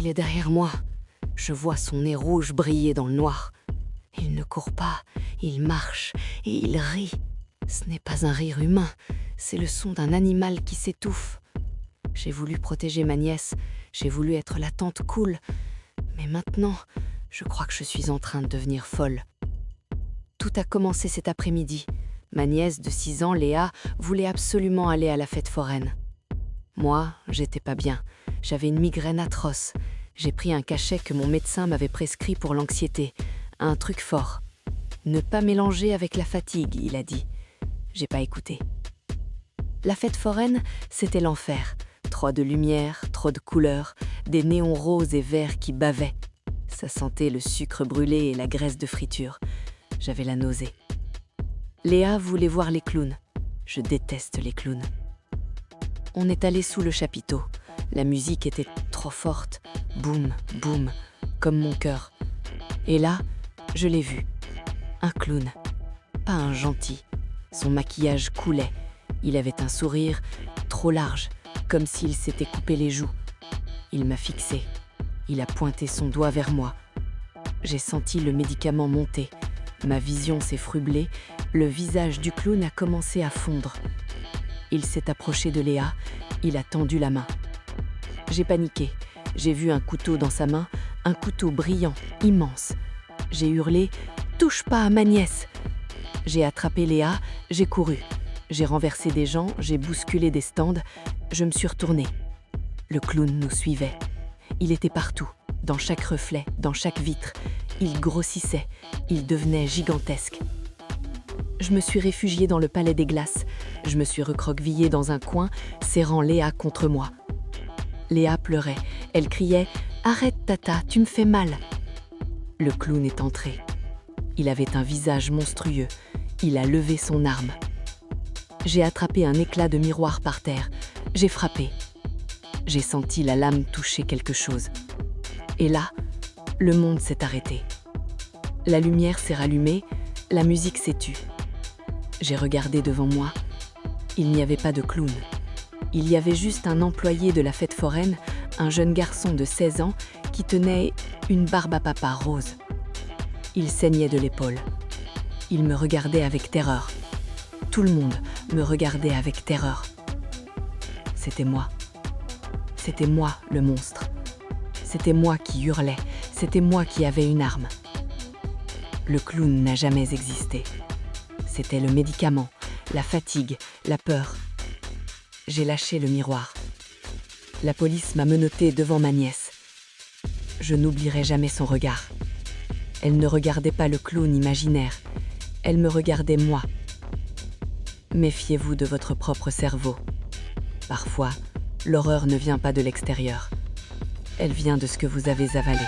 Il est derrière moi. Je vois son nez rouge briller dans le noir. Il ne court pas, il marche et il rit. Ce n'est pas un rire humain, c'est le son d'un animal qui s'étouffe. J'ai voulu protéger ma nièce, j'ai voulu être la tante cool. Mais maintenant, je crois que je suis en train de devenir folle. Tout a commencé cet après-midi. Ma nièce de 6 ans, Léa, voulait absolument aller à la fête foraine. Moi, j'étais pas bien. J'avais une migraine atroce. J'ai pris un cachet que mon médecin m'avait prescrit pour l'anxiété. Un truc fort. Ne pas mélanger avec la fatigue, il a dit. J'ai pas écouté. La fête foraine, c'était l'enfer. Trop de lumière, trop de couleurs, des néons roses et verts qui bavaient. Ça sentait le sucre brûlé et la graisse de friture. J'avais la nausée. Léa voulait voir les clowns. Je déteste les clowns. On est allé sous le chapiteau. La musique était trop forte. Boum, boum, comme mon cœur. Et là, je l'ai vu. Un clown. Pas un gentil. Son maquillage coulait. Il avait un sourire trop large, comme s'il s'était coupé les joues. Il m'a fixé. Il a pointé son doigt vers moi. J'ai senti le médicament monter. Ma vision s'est frublée. Le visage du clown a commencé à fondre. Il s'est approché de Léa. Il a tendu la main. J'ai paniqué. J'ai vu un couteau dans sa main, un couteau brillant, immense. J'ai hurlé « Touche pas à ma nièce !» J'ai attrapé Léa, j'ai couru. J'ai renversé des gens, j'ai bousculé des stands. Je me suis retournée. Le clown nous suivait. Il était partout, dans chaque reflet, dans chaque vitre. Il grossissait, il devenait gigantesque. Je me suis réfugiée dans le palais des glaces. Je me suis recroquevillée dans un coin, serrant Léa contre moi. Léa pleurait. Elle criait « Arrête, Tata, tu me fais mal !» Le clown est entré. Il avait un visage monstrueux. Il a levé son arme. J'ai attrapé un éclat de miroir par terre. J'ai frappé. J'ai senti la lame toucher quelque chose. Et là, le monde s'est arrêté. La lumière s'est rallumée, la musique s'est tue. J'ai regardé devant moi. Il n'y avait pas de clown. Il y avait juste un employé de la fête foraine, un jeune garçon de 16 ans qui tenait une barbe à papa rose. Il saignait de l'épaule. Il me regardait avec terreur. Tout le monde me regardait avec terreur. C'était moi. C'était moi, le monstre. C'était moi qui hurlais. C'était moi qui avais une arme. Le clown n'a jamais existé. C'était le médicament, la fatigue, la peur. J'ai lâché le miroir. La police m'a menottée devant ma nièce. Je n'oublierai jamais son regard. Elle ne regardait pas le clown imaginaire. Elle me regardait moi. Méfiez-vous de votre propre cerveau. Parfois, l'horreur ne vient pas de l'extérieur. Elle vient de ce que vous avez avalé.